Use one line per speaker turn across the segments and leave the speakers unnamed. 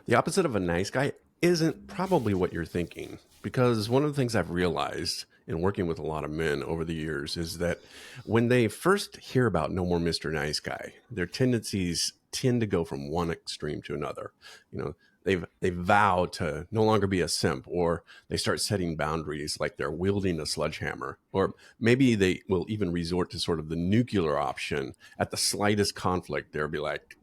The opposite of a nice guy isn't probably what you're thinking. Because one of the things I've realized in working with a lot of men over the years is that when they first hear about No More Mr. Nice Guy, their tendencies tend to go from one extreme to another. You know, they vow to no longer be a simp, or they start setting boundaries like they're wielding a sledgehammer, or maybe they will even resort to sort of the nuclear option at the slightest conflict. They'll be like,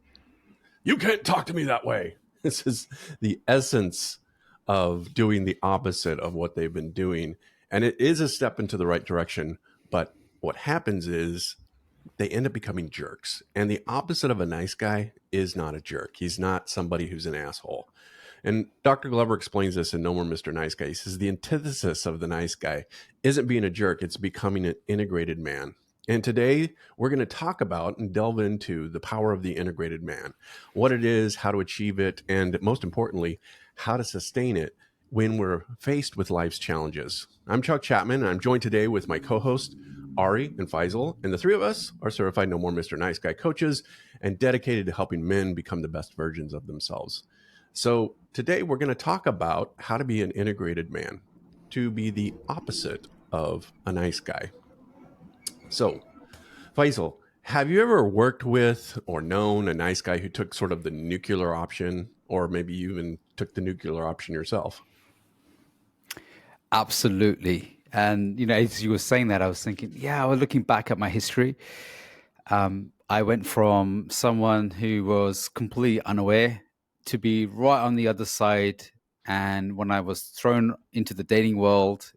you can't talk to me that way. This is the essence of doing the opposite of what they've been doing. And it is a step into the right direction. But what happens is they end up becoming jerks. And the opposite of a nice guy is not a jerk. He's not somebody who's an asshole. And Dr. Glover explains this in No More Mr. Nice Guy. He says the antithesis of the nice guy isn't being a jerk, it's becoming an integrated man. And today we're going to talk about and delve into the power of the integrated man, what it is, how to achieve it, and most importantly, how to sustain it when we're faced with life's challenges. I'm Chuck Chapman, and I'm joined today with my co-host, Ari and Faisal, and the three of us are certified No More Mr. Nice Guy coaches and dedicated to helping men become the best versions of themselves. So today we're going to talk about how to be an integrated man, to be the opposite of a nice guy. So, Faisal, have you ever worked with or known a nice guy who took sort of the nuclear option, or maybe you even took the nuclear option yourself?
Absolutely. And, as you were saying that, I was thinking, I was looking back at my history. I went from someone who was completely unaware to be right on the other side. And when I was thrown into the dating world,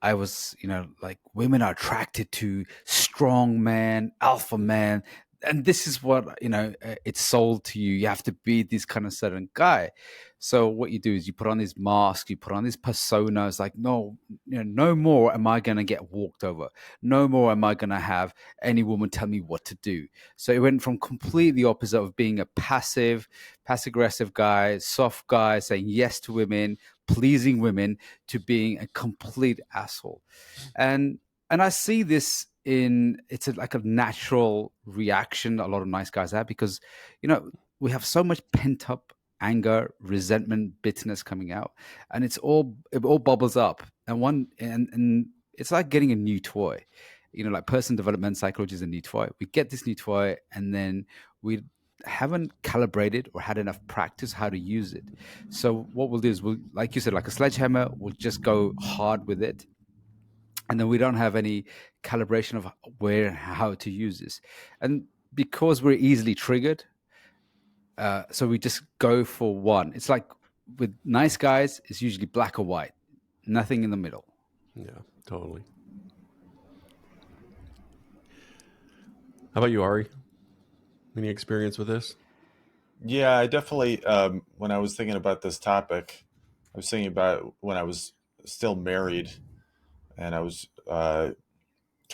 I was, like women are attracted to strong man, alpha man. And this is what, it's sold to you. You have to be this kind of certain guy. So what you do is you put on this mask, you put on this persona. It's like, no, no more am I going to get walked over. No more am I going to have any woman tell me what to do. So it went from completely opposite of being a passive aggressive guy, soft guy, saying yes to women, pleasing women, to being a complete asshole. And I see this like a natural reaction a lot of nice guys have, because we have so much pent up anger, resentment, bitterness coming out, and it all bubbles up. And it's like getting a new toy. Like person development psychology is a new toy. We get this new toy, and then we haven't calibrated or had enough practice how to use it. So what we'll do is, like you said, like a sledgehammer, we'll just go hard with it, and then we don't have any calibration of where and how to use this. And because we're easily triggered, so we just go for one. It's like with nice guys, it's usually black or white, nothing in the middle.
Yeah, totally. How about you, Ari? Any experience with this?
Yeah, I definitely, when I was thinking about this topic, I was thinking about when I was still married and I was kind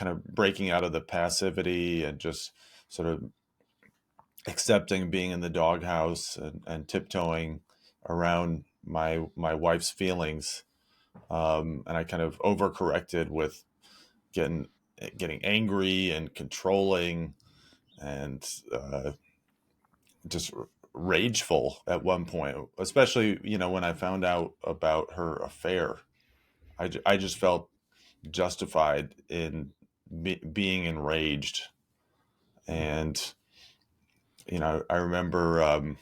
of breaking out of the passivity and just sort of accepting being in the doghouse and tiptoeing around my wife's feelings. And I kind of overcorrected with getting angry and controlling and just rageful at one point, especially, when I found out about her affair. I just felt justified in being enraged. And, I remember, I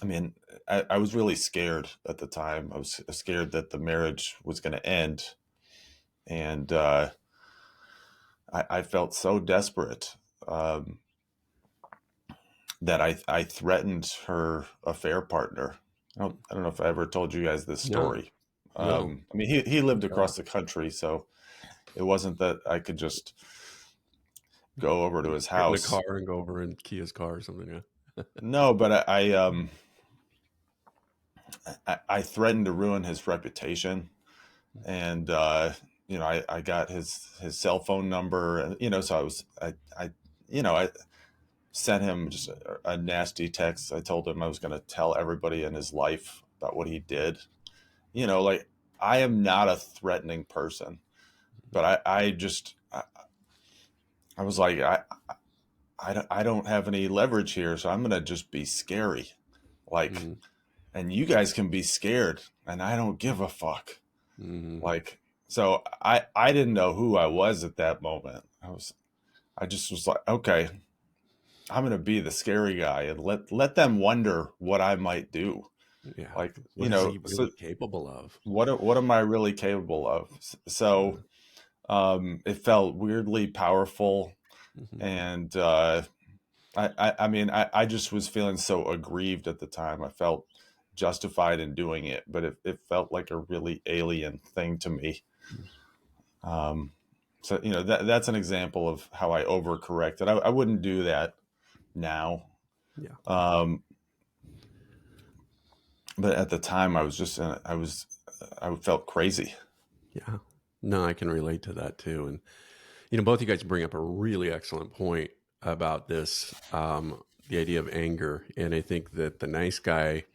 mean, I was really scared at the time. I was scared that the marriage was going to end. And I felt so desperate that I threatened her affair partner. I don't know if I ever told you guys this
No,
story.
no.
I mean, he lived
Yeah.
across the country, so it wasn't that I could just go over to his
Get in the
house.
car and go over and key his car or something. Yeah.
No, but I threatened to ruin his reputation, and I got his cell phone number, and so I sent him just a nasty text. I told him I was going to tell everybody in his life about what he did. Like, I am not a threatening person, but I was like, I don't have any leverage here, so I'm going to just be scary. Like,
Mm-hmm.
and you guys can be scared and I don't give a fuck.
Mm-hmm.
Like, so I didn't know who I was at that moment. I just was like, okay, I'm gonna be the scary guy and let them wonder what I might do.
Yeah.
Like,
What is he really
so
capable of?
what am I really capable of?
Yeah.
So it felt weirdly powerful,
Mm-hmm.
and I mean, I just was feeling so aggrieved at the time. I felt justified in doing it, but it felt like a really alien thing to me. Um, so that's an example of how I overcorrected. I wouldn't do that now.
Yeah.
Um, but at the time, I felt crazy.
Yeah. No, I can relate to that too. And, both you guys bring up a really excellent point about this, the idea of anger. And I think that the nice guy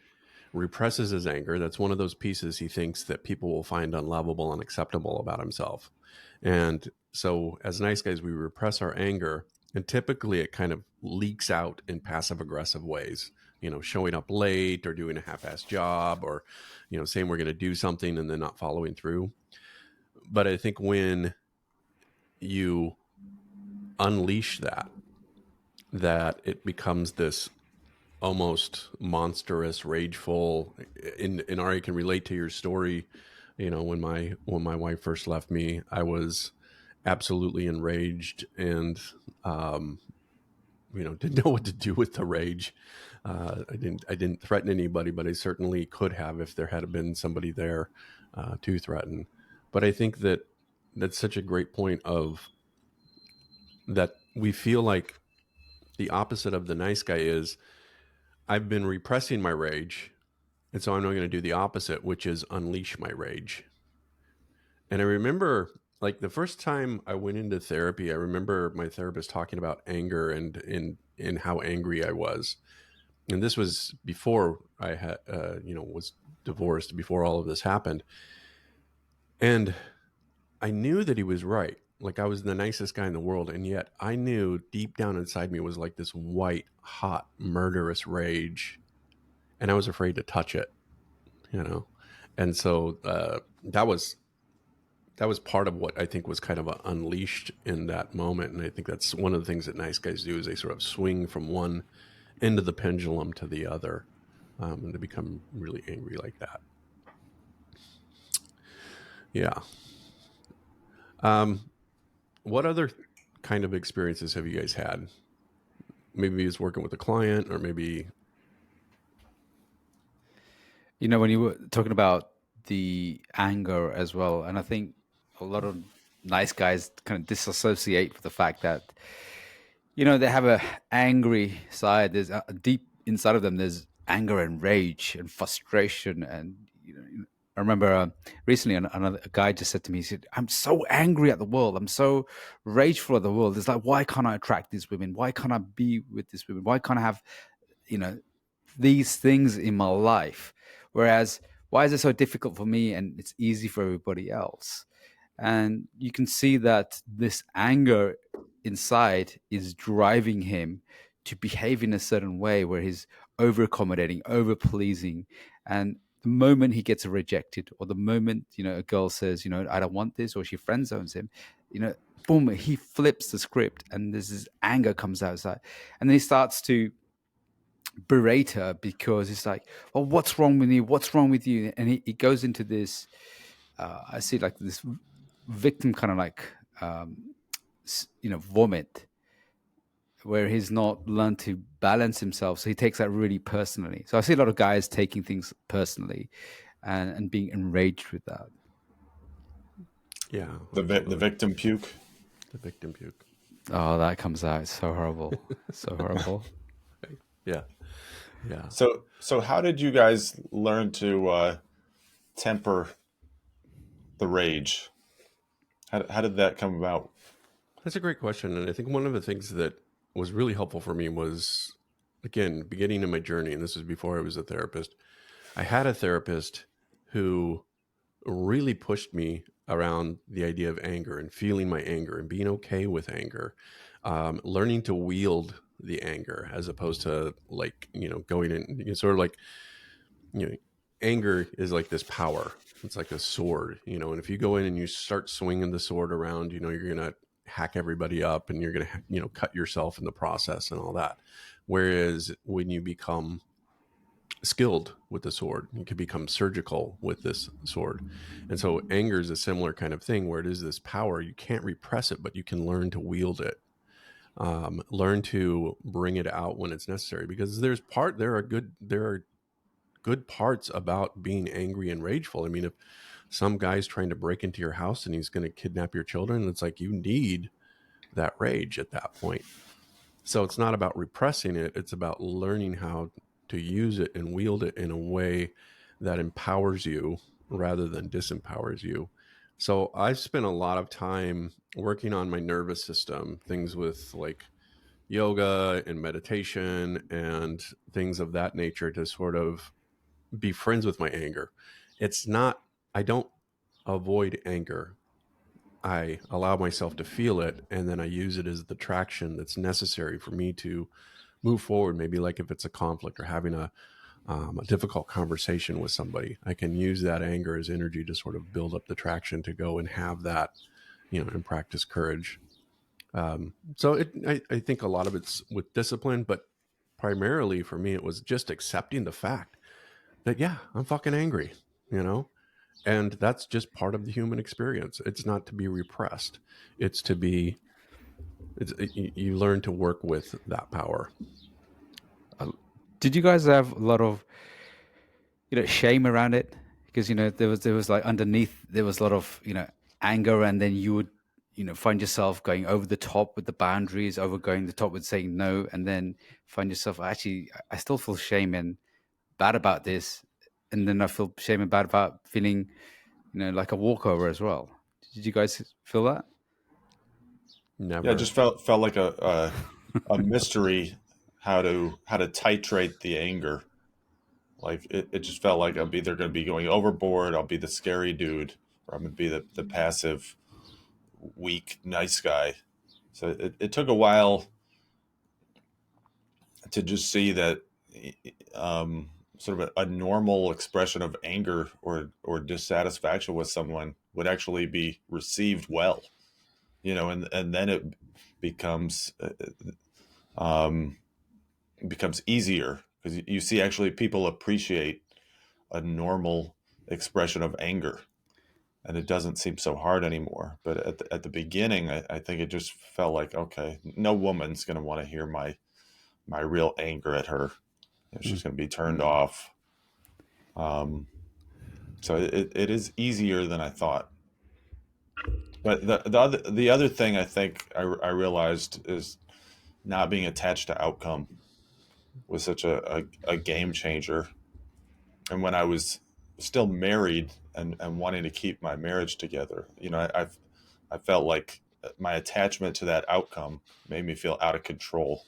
represses his anger. That's one of those pieces he thinks that people will find unlovable, unacceptable about himself. And so, as nice guys, we repress our anger, and typically it kind of leaks out in passive aggressive ways. Showing up late or doing a half-assed job, or saying we're going to do something and then not following through. But I think when you unleash that it becomes this almost monstrous, rageful. And Ari can relate to your story. When my wife first left me, I was absolutely enraged and um, didn't know what to do with the rage. I didn't threaten anybody, but I certainly could have if there had been somebody there to threaten. But I think that that's such a great point of that we feel like the opposite of the nice guy is I've been repressing my rage, and so I'm not going to do the opposite, which is unleash my rage. And I remember, like, the first time I went into therapy, I remember my therapist talking about anger and in how angry I was. And this was before I had, was divorced, before all of this happened. And I knew that he was right. Like, I was the nicest guy in the world, and yet I knew deep down inside me was like this white, hot, murderous rage, and I was afraid to touch it. you know and so that was part of what I think was kind of unleashed in that moment. And I think that's one of the things that nice guys do is they sort of swing from one end of the pendulum to the other, and they become really angry like that. Yeah. What other kind of experiences have you guys had? Maybe it's working with a client, or maybe.
When you were talking about the anger as well, and I think a lot of nice guys kind of disassociate with the fact that, they have a angry side. There's a deep inside of them. There's anger and rage and frustration. And, I remember recently a guy just said to me, he said, I'm so angry at the world. I'm so rageful at the world. It's like, why can't I attract these women? Why can't I be with these women? Why can't I have, you know, these things in my life? Whereas, why is it so difficult for me and it's easy for everybody else? And you can see that this anger inside is driving him to behave in a certain way where he's over accommodating, over pleasing. And the moment he gets rejected, or the moment, a girl says, I don't want this, or she friend zones him, boom, he flips the script and this anger comes outside. And then he starts to berate her because it's like, well, what's wrong with you? What's wrong with you? And he goes into this, I see like this victim kind of like, vomit, where he's not learned to balance himself. So he takes that really personally. So I see a lot of guys taking things personally and being enraged with that.
Yeah,
The
absolutely.
victim puke.
The victim puke.
Oh, that comes out. It's so horrible. So horrible.
Yeah. Yeah.
So how did you guys learn to temper the rage? How did that come about?
That's a great question. And I think one of the things that was really helpful for me was, again, beginning of my journey, and this was before I was a therapist. I had a therapist who really pushed me around the idea of anger and feeling my anger and being okay with anger, learning to wield the anger, as opposed to like, going in, it's sort of like, anger is like this power. It's like a sword, and if you go in and you start swinging the sword around, you're going to hack everybody up, and you're going to, cut yourself in the process and all that. Whereas when you become skilled with the sword, you can become surgical with this sword. And so anger is a similar kind of thing, where it is this power. You can't repress it, but you can learn to wield it. Learn to bring it out when it's necessary, because there are good parts about being angry and rageful. I mean, if some guy's trying to break into your house and he's going to kidnap your children, it's like you need that rage at that point. So it's not about repressing it. It's about learning how to use it and wield it in a way that empowers you rather than disempowers you. So I've spent a lot of time working on my nervous system, things with like yoga and meditation and things of that nature, to sort of be friends with my anger. It's not, I don't avoid anger. I allow myself to feel it, and then I use it as the traction that's necessary for me to move forward. Maybe like if it's a conflict or having a difficult conversation with somebody, I can use that anger as energy to sort of build up the traction to go and have that, and practice courage. I think a lot of it's with discipline, but primarily for me, it was just accepting the fact that, yeah, I'm fucking angry, you know? And that's just part of the human experience. It's not to be repressed. It's to be, you learn to work with that power.
Did you guys have a lot of shame around it? Because there was like underneath there was a lot of anger, and then you would find yourself going over the top with the boundaries, over going the top with saying no, and then find yourself actually I still feel shame and bad about this, and then I feel shame and bad about feeling like a walkover as well. Did you guys feel that?
Yeah, it
Never.
just felt like a mystery how to titrate the anger. Like it just felt like I'm either going to be going overboard, I'll be the scary dude, or I'm going to be the passive, weak, nice guy. So it took a while to just see that sort of a normal expression of anger or dissatisfaction with someone would actually be received well, and then it becomes um, becomes easier because you see actually people appreciate a normal expression of anger, and it doesn't seem so hard anymore. But at the beginning, I think it just felt like, okay, no woman's going to want to hear my real anger at her. She's going to be turned off. Um, so it is easier than I thought. But the other thing I think I realized is not being attached to outcome was such a game changer. And when I was still married and wanting to keep my marriage together, I felt like my attachment to that outcome made me feel out of control.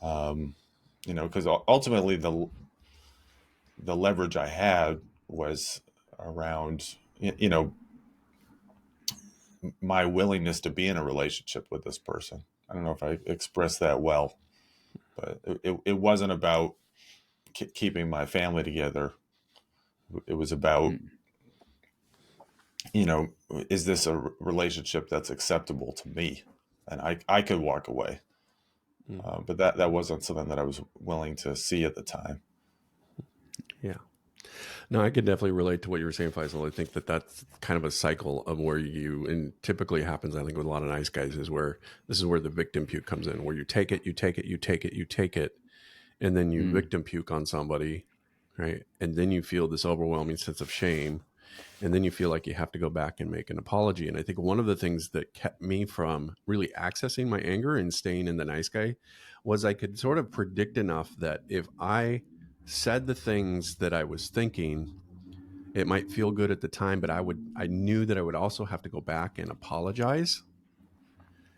Um, because ultimately the leverage I had was around my willingness to be in a relationship with this person. I don't know if I expressed that well, but it wasn't about keeping my family together. It was about,
Mm.
is this a relationship that's acceptable to me? And I could walk away.
Mm.
But that wasn't something that I was willing to see at the time.
Yeah. No, I could definitely relate to what you were saying, Faisal. I think that that's kind of a cycle of where and typically happens, I think, with a lot of nice guys, is where this is where the victim puke comes in, where you take it, you take it, you take it, you take it, and then you
Mm.
victim puke on somebody, right? And then you feel this overwhelming sense of shame. And then you feel like you have to go back and make an apology. And I think one of the things that kept me from really accessing my anger and staying in the nice guy was I could sort of predict enough that if I said the things that I was thinking, it might feel good at the time, but I knew that I would also have to go back and apologize,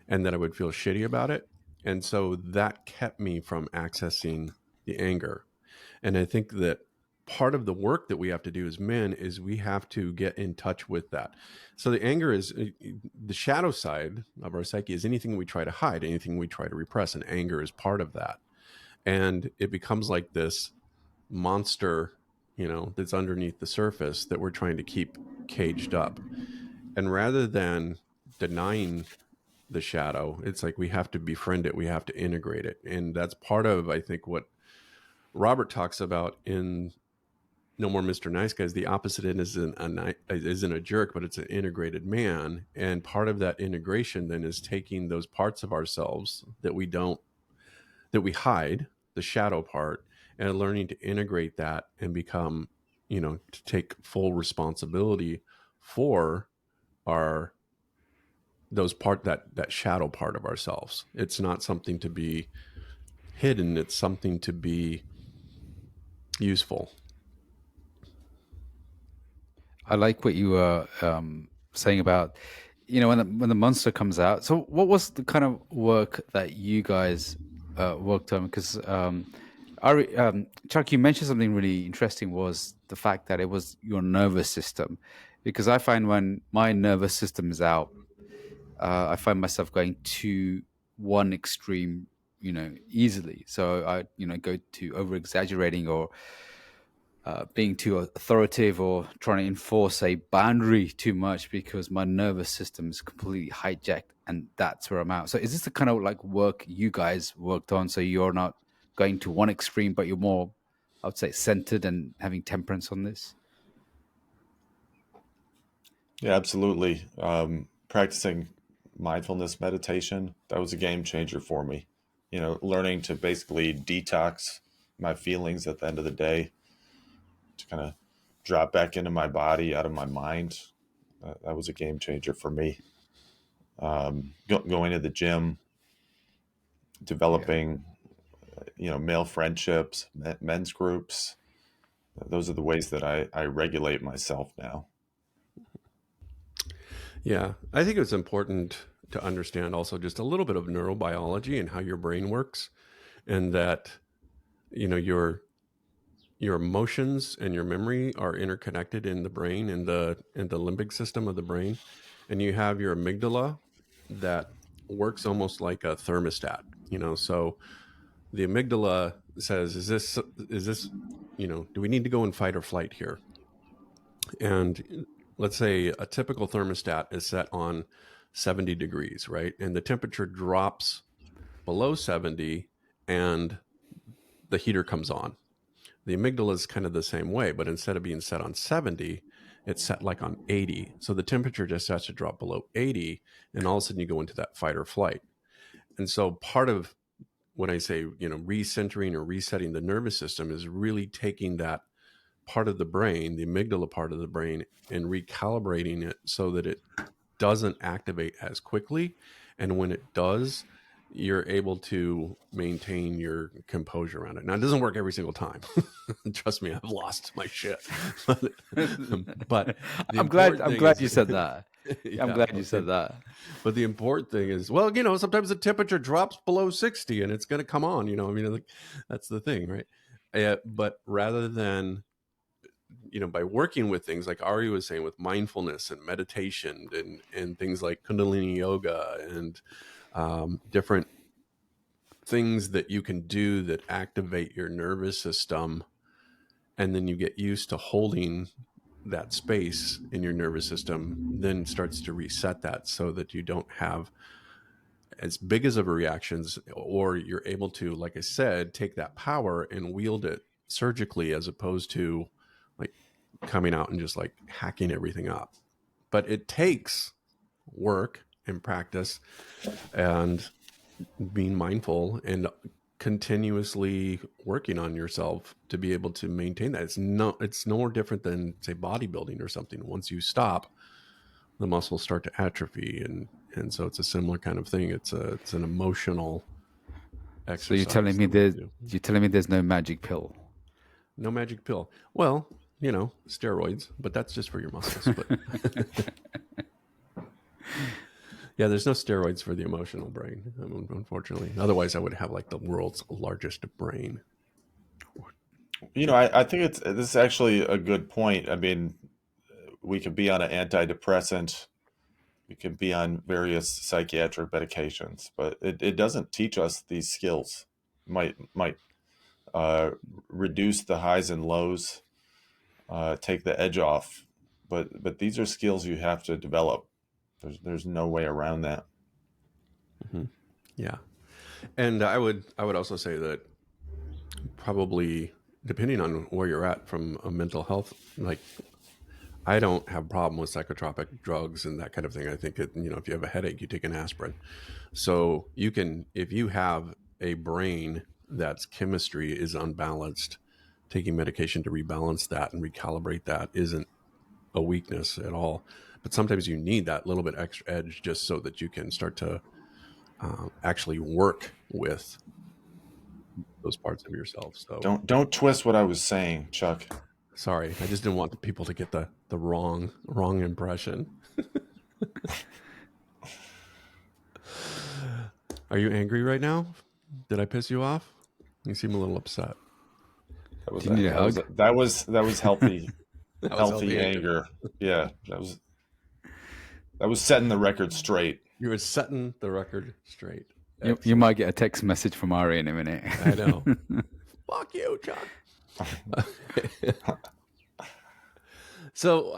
and that I would feel shitty about it. And so that kept me from accessing the anger. And I think that part of the work that we have to do as men is we have to get in touch with that. So the anger is the shadow side of our psyche is anything we try to hide, anything we try to repress, and anger is part of that. And it becomes like this monster, that's underneath the surface that we're trying to keep caged up. And rather than denying the shadow, it's like we have to befriend it, we have to integrate it. And that's part of, I think, what Robert talks about in No More Mr. Nice Guys. The opposite end isn't a jerk, but it's an integrated man. And part of that integration then is taking those parts of ourselves that we hide, the shadow part, and learning to integrate that and become, to take full responsibility for that shadow part of ourselves. It's not something to be hidden. It's something to be useful.
I like what you were saying about, when the monster comes out. So, what was the kind of work that you guys worked on? Because Chuck, you mentioned something really interesting, was the fact that it was your nervous system. Because I find when my nervous system is out, I find myself going to one extreme, easily. So I, go to over exaggerating or being too authoritative or trying to enforce a boundary too much because my nervous system is completely hijacked, and that's where I'm out. So is this the kind of like work you guys worked on? So you're not going to one extreme, but you're more, I would say, centered and having temperance on this?
Yeah, absolutely. Practicing mindfulness meditation, that was a game changer for me. Learning to basically detox my feelings at the end of the day, to kind of drop back into my body, out of my mind. That was a game changer for me. Going to the gym, developing, male friendships, men's groups. Those are the ways that I regulate myself now.
Yeah, I think it's important to understand also just a little bit of neurobiology and how your brain works, and that your emotions and your memory are interconnected in the brain, in the limbic system of the brain, and you have your amygdala that works almost like a thermostat. So the amygdala says, is this do we need to go in fight or flight here? And let's say a typical thermostat is set on 70 degrees, right? And the temperature drops below 70 and the heater comes on. The amygdala is kind of the same way, but instead of being set on 70, it's set like on 80. So the temperature just has to drop below 80, and all of a sudden you go into that fight or flight. And so part of when I say, recentering or resetting the nervous system is really taking that part of the brain, the amygdala part of the brain, and recalibrating it so that it doesn't activate as quickly. And when it does, you're able to maintain your composure around it. Now, it doesn't work every single time. Trust me, I've lost my shit. But
I'm glad you said that. Yeah, I'm glad you said that.
But the important thing is, well, sometimes the temperature drops below 60 and it's going to come on, that's the thing, right? But rather than, by working with things like Ari was saying, with mindfulness and meditation and things like Kundalini yoga and different things that you can do that activate your nervous system, and then you get used to holding that space in your nervous system, then starts to reset that so that you don't have as big as of a reactions, or you're able to, like I said, take that power and wield it surgically, as opposed to like coming out and just like hacking everything up. But it takes work and practice and being mindful and continuously working on yourself to be able to maintain that. It's no more different than, say, bodybuilding or something. Once you stop, the muscles start to atrophy, and so it's a similar kind of thing. It's an emotional exercise.
So you're telling me there's no magic pill?
No magic pill. Well, steroids, but that's just for your muscles. But yeah, there's no steroids for the emotional brain, unfortunately. Otherwise, I would have like the world's largest brain.
I think this is actually a good point. I mean, we could be on an antidepressant, we could be on various psychiatric medications, but it doesn't teach us these skills. Might uh, reduce the highs and lows, take the edge off, but these are skills you have to develop. There's no way around that.
Hmm. Yeah. And I would also say that probably depending on where you're at from a mental health, like I don't have a problem with psychotropic drugs and that kind of thing. I think if you have a headache, you take an aspirin. So you can, if you have a brain that's chemistry is unbalanced, taking medication to rebalance that and recalibrate that isn't a weakness at all. But sometimes you need that little bit extra edge just so that you can start to actually work with those parts of yourself. So
Don't twist what I was saying, Chuck.
sorry, I just didn't want the people to get the wrong impression. Are you angry right now? Did I piss you off? You seem a little upset.
That was
Do you need a hug?
that was healthy
That was
healthy anger. Yeah, that was setting the record straight.
You were setting the record straight.
You might get a text message from Ari in a minute.
I know. Fuck you, Chuck. So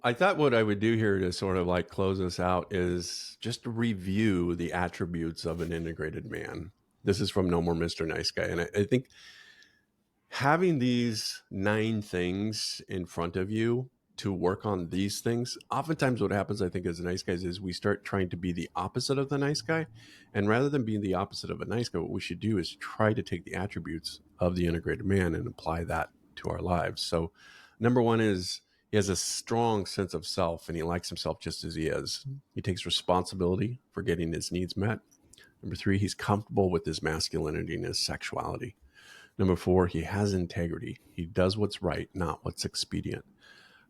I thought what I would do here to sort of like close us out is just review the attributes of an integrated man. This is from No More Mr. Nice Guy. And I think having these 9 things in front of you to work on these things, oftentimes what happens, I think, as nice guys is we start trying to be the opposite of the nice guy. And rather than being the opposite of a nice guy, what we should do is try to take the attributes of the integrated man and apply that to our lives. So number 1 is he has a strong sense of self and he likes himself just as he is. He takes responsibility for getting his needs met. Number 3, he's comfortable with his masculinity and his sexuality. Number 4, he has integrity. He does what's right, not what's expedient.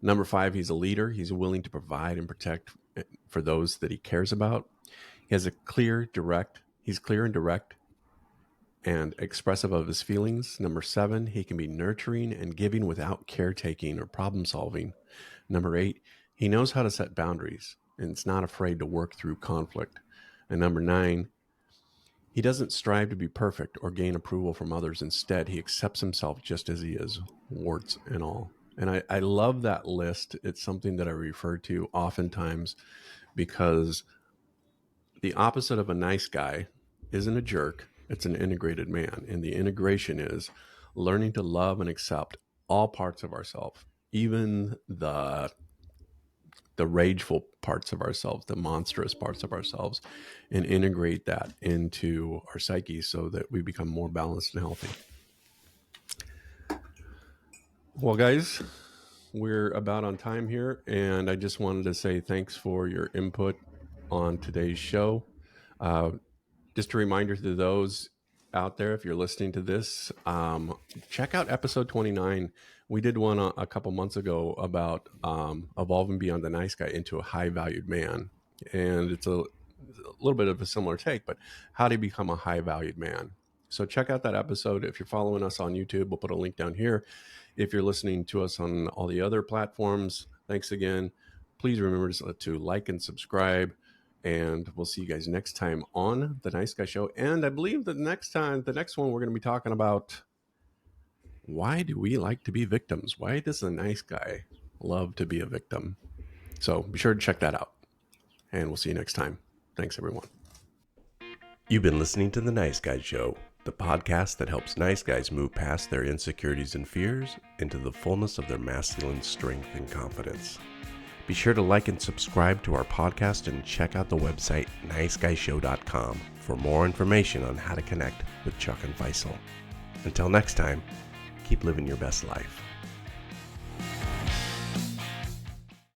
Number 5, he's a leader. He's willing to provide and protect for those that he cares about. He has he's clear and direct and expressive of his feelings. Number 7, he can be nurturing and giving without caretaking or problem solving. Number 8, he knows how to set boundaries and is not afraid to work through conflict. And number 9, he doesn't strive to be perfect or gain approval from others. Instead, he accepts himself just as he is, warts and all. And I love that list. It's something that I refer to oftentimes because the opposite of a nice guy isn't a jerk. It's an integrated man. And the integration is learning to love and accept all parts of ourselves, even the rageful parts of ourselves, the monstrous parts of ourselves, and integrate that into our psyche so that we become more balanced and healthy. Well, guys, we're about on time here, and I just wanted to say thanks for your input on today's show. Just a reminder to those out there, if you're listening to this, check out episode 29. We did one a couple months ago about evolving beyond the nice guy into a high-valued man. And it's a little bit of a similar take, but how do you become a high-valued man? So check out that episode. If you're following us on YouTube, we'll put a link down here. If you're listening to us on all the other platforms, thanks again. Please remember to like and subscribe. And we'll see you guys next time on The Nice Guy Show. And I believe the next one, we're going to be talking about why do we like to be victims? Why does the nice guy love to be a victim? So be sure to check that out. And we'll see you next time. Thanks, everyone.
You've been listening to The Nice Guy Show, the podcast that helps nice guys move past their insecurities and fears into the fullness of their masculine strength and confidence. Be sure to like and subscribe to our podcast and check out the website niceguyshow.com for more information on how to connect with Chuck and Faisal. Until next time, keep living your best life.